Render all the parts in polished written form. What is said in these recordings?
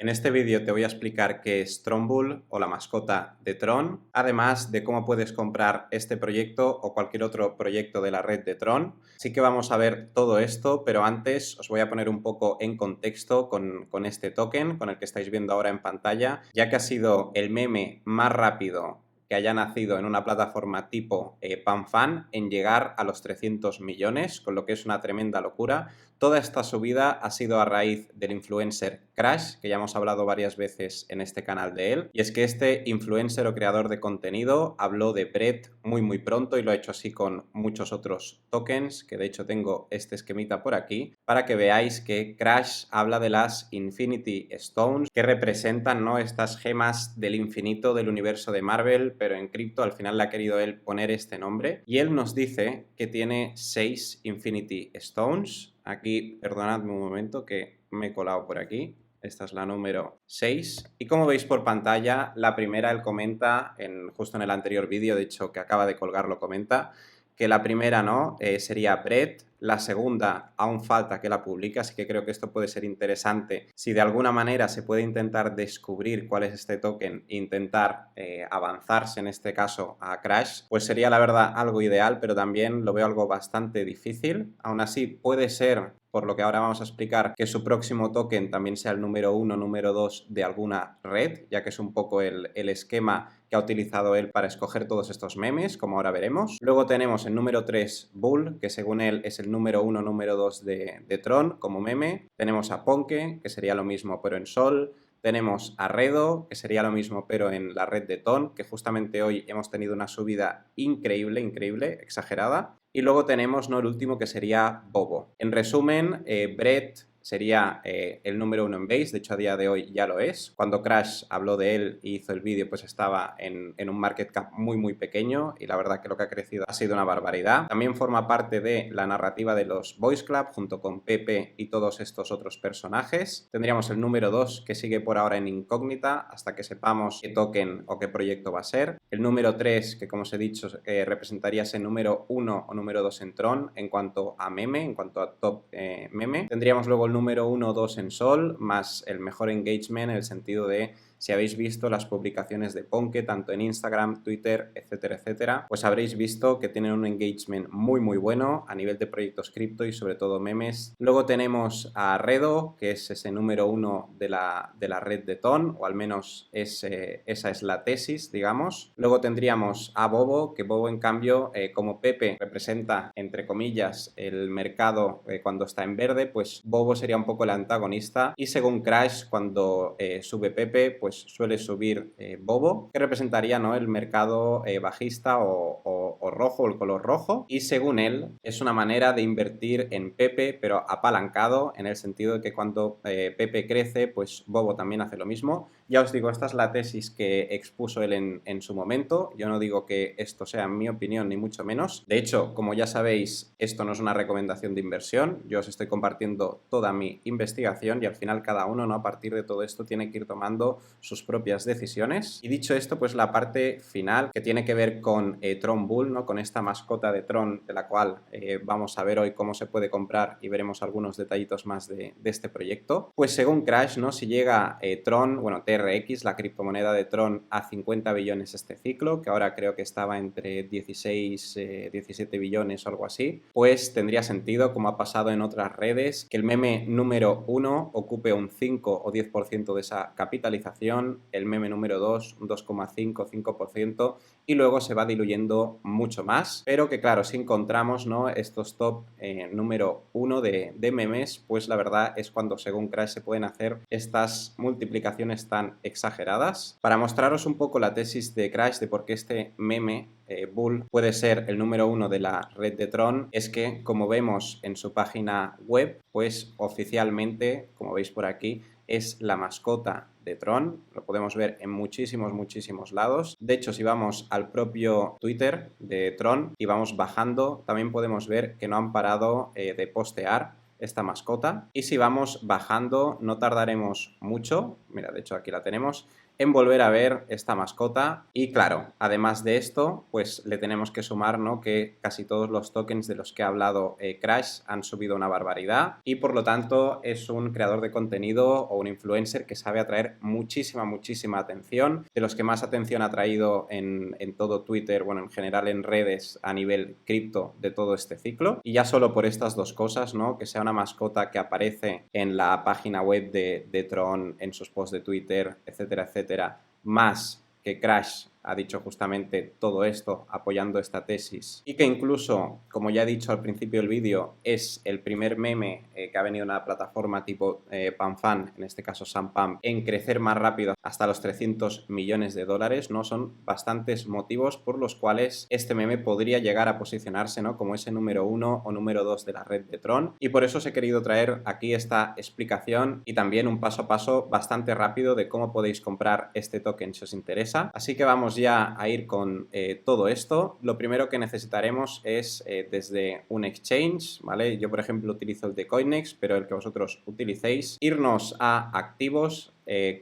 En este vídeo te voy a explicar qué es Tron o la mascota de Tron, además de cómo puedes comprar este proyecto o cualquier otro proyecto de la red de Tron. Así que vamos a ver todo esto, pero antes os voy a poner un poco en contexto con este token, con el que estáis viendo ahora en pantalla, ya que ha sido el meme más rápido que haya nacido en una plataforma tipo PanFan en llegar a los 300 millones, con lo que es una tremenda locura. Toda esta subida ha sido a raíz del influencer Crash, que ya hemos hablado varias veces en este canal de él, y es que este influencer o creador de contenido habló de Brett muy pronto y lo ha hecho así con muchos otros tokens, que de hecho tengo este esquemita por aquí, para que veáis que Crash habla de las Infinity Stones, que representan, ¿no?, estas gemas del infinito del universo de Marvel, pero en cripto al final le ha querido él poner este nombre, y él nos dice que tiene 6 Infinity Stones. Aquí, perdonadme un momento que me he colado por aquí. Esta es la número 6. Y como veis por pantalla, la primera él comenta, justo en el anterior vídeo, de hecho que acaba de colgarlo, comenta que la primera no sería Brett, la segunda aún falta que la publique, así que creo que esto puede ser interesante. Si de alguna manera se puede intentar descubrir cuál es este token e intentar avanzarse en este caso a Crash, pues sería la verdad algo ideal, pero también lo veo algo bastante difícil. Aún así puede ser, por lo que ahora vamos a explicar, que su próximo token también sea el número 1, número 2 de alguna red, ya que es un poco el esquema que ha utilizado él para escoger todos estos memes, como ahora veremos. Luego tenemos el número 3, Bull, que según él es el número 1, número 2 de Tron como meme. Tenemos a Ponke, que sería lo mismo pero en Sol. Tenemos a Redo, que sería lo mismo pero en la red de Ton, que justamente hoy hemos tenido una subida increíble, exagerada. Y luego tenemos, ¿no?, el último, que sería Bobo. En resumen, Brett sería el número 1 en Base, de hecho a día de hoy ya lo es. Cuando Crash habló de él y hizo el vídeo, pues estaba en un market cap muy pequeño, y la verdad que lo que ha crecido ha sido una barbaridad. También forma parte de la narrativa de los Boys Club junto con Pepe y todos estos otros personajes. Tendríamos el número 2, que sigue por ahora en incógnita hasta que sepamos qué token o qué proyecto va a ser. El número 3, que como os he dicho representaría ese número 1 o número 2 en Tron en cuanto a meme, en cuanto a top meme. Tendríamos luego el número 1 o 2 en Sol, más el mejor engagement en el sentido de, si habéis visto las publicaciones de Ponke, tanto en Instagram, Twitter, etcétera, pues habréis visto que tienen un engagement muy bueno a nivel de proyectos cripto y sobre todo memes. Luego tenemos a Redo, que es ese número 1 de la red de Ton, o al menos esa es la tesis, digamos. Luego tendríamos a Bobo, que Bobo en cambio, como Pepe representa, entre comillas, el mercado cuando está en verde, pues Bobo sería un poco el antagonista, y según Crash, cuando sube Pepe, pues suele subir Bobo, que representaría, ¿no?, el mercado bajista o rojo, el color rojo, y según él es una manera de invertir en Pepe, pero apalancado, en el sentido de que cuando Pepe crece, pues Bobo también hace lo mismo. Ya os digo, esta es la tesis que expuso él en su momento. Yo no digo que esto sea mi opinión, ni mucho menos. De hecho, como ya sabéis, esto no es una recomendación de inversión. Yo os estoy compartiendo toda mi investigación y al final cada uno, ¿no?, a partir de todo esto tiene que ir tomando sus propias decisiones. Y dicho esto, pues la parte final, que tiene que ver con Tron Bull, ¿no?, con esta mascota de Tron, de la cual vamos a ver hoy cómo se puede comprar y veremos algunos detallitos más de este proyecto. Pues según Crash, ¿no?, si llega Tron, bueno, TRX, la criptomoneda de Tron, a 50 billones este ciclo, que ahora creo que estaba entre 16, 17 billones o algo así, pues tendría sentido, como ha pasado en otras redes, que el meme número 1 ocupe un 5 o 10% de esa capitalización, el meme número 2 un 2,5 o 5%, y luego se va diluyendo mucho más. Pero que claro, si encontramos, ¿no?, estos top número 1 de memes, pues la verdad es cuando según Crash se pueden hacer estas multiplicaciones tan exageradas. Para mostraros un poco la tesis de Crash de por qué este meme Bull puede ser el número 1 de la red de Tron, es que, como vemos en su página web, pues oficialmente, como veis por aquí, es la mascota de Tron. Lo podemos ver en muchísimos lados. De hecho, si vamos al propio Twitter de Tron y vamos bajando, también podemos ver que no han parado de postear esta mascota. Y si vamos bajando, no tardaremos mucho mira, de hecho aquí la tenemos, en volver a ver esta mascota. Y claro, además de esto, pues le tenemos que sumar, ¿no?, que casi todos los tokens de los que ha hablado Crash han subido una barbaridad y por lo tanto es un creador de contenido o un influencer que sabe atraer muchísima atención, de los que más atención ha traído en todo Twitter, bueno, en general en redes a nivel cripto de todo este ciclo. Y ya solo por estas dos cosas, ¿no?, que sea una mascota que aparece en la página web de Tron, en sus posts de Twitter, etcétera, etcétera, más que Crash ha dicho justamente todo esto apoyando esta tesis y que incluso, como ya he dicho al principio del vídeo, es el primer meme que ha venido en una plataforma tipo PanFan, en este caso SamPam, en crecer más rápido hasta los 300 millones de dólares, ¿no? Son bastantes motivos por los cuales este meme podría llegar a posicionarse, ¿no?, como ese número 1 o número 2 de la red de Tron, y por eso os he querido traer aquí esta explicación y también un paso a paso bastante rápido de cómo podéis comprar este token si os interesa. Así que vamos ya a ir con todo esto. Lo primero que necesitaremos es desde un exchange, ¿vale? Yo, por ejemplo, utilizo el de Coinex, pero el que vosotros utilicéis, irnos a activos,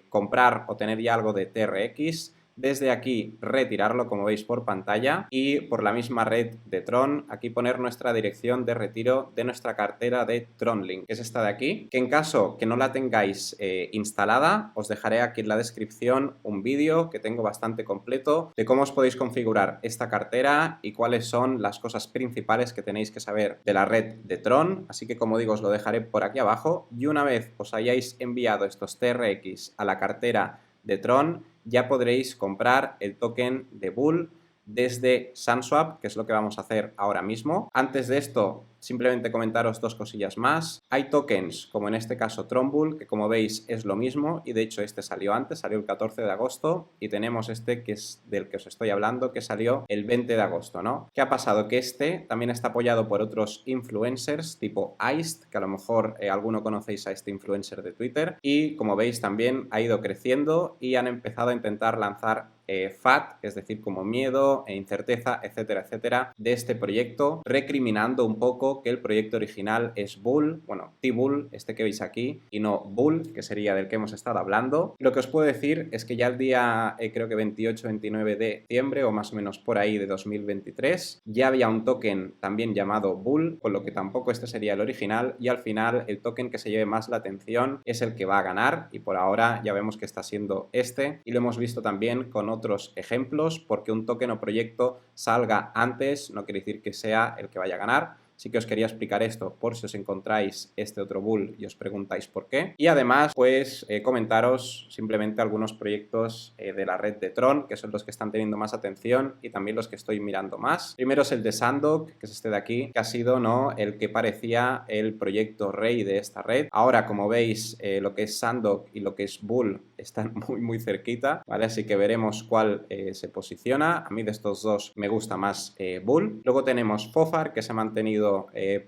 comprar o tener ya algo de TRX, desde aquí retirarlo, como veis por pantalla, y por la misma red de Tron, aquí poner nuestra dirección de retiro de nuestra cartera de TronLink, que es esta de aquí, que en caso que no la tengáis instalada, os dejaré aquí en la descripción un vídeo que tengo bastante completo de cómo os podéis configurar esta cartera y cuáles son las cosas principales que tenéis que saber de la red de Tron, así que como digo os lo dejaré por aquí abajo, y una vez os hayáis enviado estos TRX a la cartera de Tron, ya podréis comprar el token de Bull desde SunSwap, que es lo que vamos a hacer ahora mismo. Antes de esto, simplemente comentaros dos cosillas más. Hay tokens, como en este caso TronBull, que como veis es lo mismo, y de hecho este salió antes, salió el 14 de agosto, y tenemos este que es del que os estoy hablando, que salió el 20 de agosto, ¿no? ¿Qué ha pasado? Que este también está apoyado por otros influencers tipo Iced, que a lo mejor alguno conocéis a este influencer de Twitter, y como veis también ha ido creciendo y han empezado a intentar lanzar FAT, es decir, como miedo e incerteza, etcétera, etcétera, de este proyecto, recriminando un poco que el proyecto original es Bull, bueno, T-Bull, este que veis aquí, y no Bull, que sería del que hemos estado hablando. Lo que os puedo decir es que ya el día, creo que 28-29 de diciembre, o más o menos por ahí de 2023, ya había un token también llamado Bull, con lo que tampoco este sería el original, y al final el token que se lleve más la atención es el que va a ganar, y por ahora ya vemos que está siendo este, y lo hemos visto también con otros ejemplos, porque un token o proyecto salga antes no quiere decir que sea el que vaya a ganar. Sí que os quería explicar esto por si os encontráis este otro bull y os preguntáis por qué. Y además, pues comentaros simplemente algunos proyectos de la red de Tron, que son los que están teniendo más atención y también los que estoy mirando más. Primero es el de Sandok, que es este de aquí, que ha sido, ¿no?, el que parecía el proyecto rey de esta red. Ahora, como veis, lo que es Sandok y lo que es Bull están muy cerquita, ¿vale? Así que veremos cuál se posiciona. A mí de estos dos me gusta más Bull. Luego tenemos Fofar, que se ha mantenido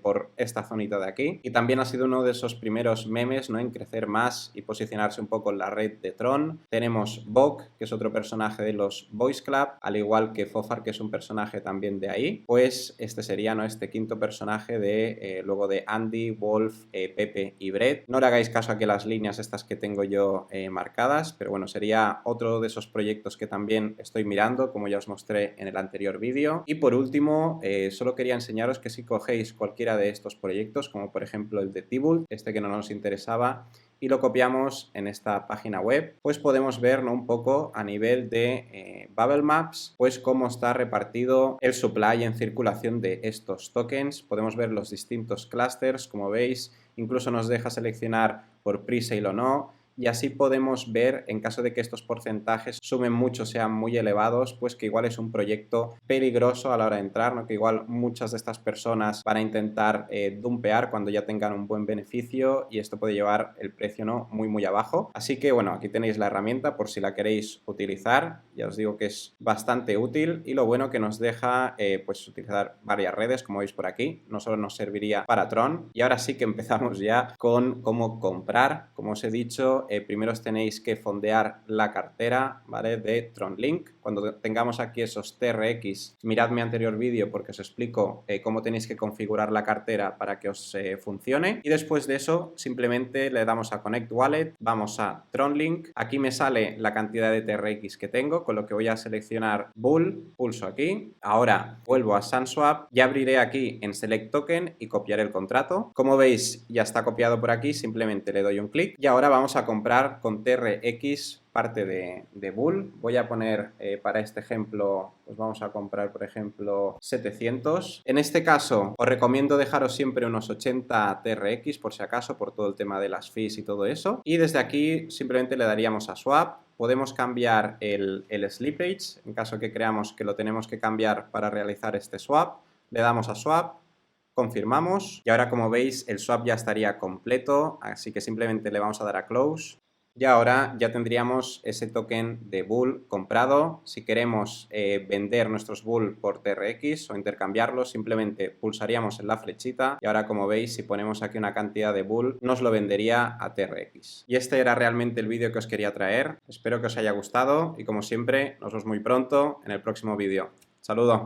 por esta zonita de aquí, y también ha sido uno de esos primeros memes, ¿no?, en crecer más y posicionarse un poco en la red de Tron. Tenemos Bok, que es otro personaje de los Boys Club, al igual que Fofar, que es un personaje también de ahí. Pues este sería, ¿no?, este quinto personaje de luego de Andy, Wolf, Pepe y Brett. No le hagáis caso aquí a las líneas estas que tengo yo marcadas, pero bueno, sería otro de esos proyectos que también estoy mirando, como ya os mostré en el anterior vídeo. Y por último, solo quería enseñaros que si cogéis cualquiera de estos proyectos, como por ejemplo el de T-Bull, este que no nos interesaba, y lo copiamos en esta página web, pues podemos ver, ¿no?, un poco a nivel de Bubble Maps, pues cómo está repartido el supply en circulación de estos tokens. Podemos ver los distintos clusters, como veis, incluso nos deja seleccionar por pre-sale o no, y así podemos ver, en caso de que estos porcentajes sumen mucho, sean muy elevados, pues que igual es un proyecto peligroso a la hora de entrar, ¿no?, que igual muchas de estas personas van a intentar dumpear cuando ya tengan un buen beneficio, y esto puede llevar el precio, ¿no?, muy abajo. Así que bueno, aquí tenéis la herramienta por si la queréis utilizar. Ya os digo que es bastante útil, y lo bueno que nos deja pues utilizar varias redes, como veis por aquí. No solo nos serviría para Tron. Y ahora sí que empezamos ya con cómo comprar. Como os he dicho, primero os tenéis que fondear la cartera, ¿vale? De TronLink. Cuando tengamos aquí esos TRX, mirad mi anterior vídeo porque os explico cómo tenéis que configurar la cartera para que os funcione. Y después de eso, simplemente le damos a Connect Wallet, vamos a TronLink. Aquí me sale la cantidad de TRX que tengo, con lo que voy a seleccionar Bull, pulso aquí. Ahora vuelvo a SunSwap y abriré aquí en Select Token y copiaré el contrato. Como veis, ya está copiado por aquí, simplemente le doy un clic y ahora vamos a comprar con TRX parte de Bull. Voy a poner para este ejemplo, pues vamos a comprar por ejemplo 700. En este caso os recomiendo dejaros siempre unos 80 TRX por si acaso, por todo el tema de las fees y todo eso. Y desde aquí simplemente le daríamos a Swap. Podemos cambiar el slippage en caso que creamos que lo tenemos que cambiar para realizar este swap. Le damos a Swap. Confirmamos y ahora como veis el swap ya estaría completo, así que simplemente le vamos a dar a Close y ahora ya tendríamos ese token de Bull comprado. Si queremos vender nuestros Bull por TRX o intercambiarlos, simplemente pulsaríamos en la flechita y ahora como veis si ponemos aquí una cantidad de Bull nos lo vendería a TRX. Y este era realmente el vídeo que os quería traer. Espero que os haya gustado y como siempre nos vemos muy pronto en el próximo vídeo. ¡Saludos!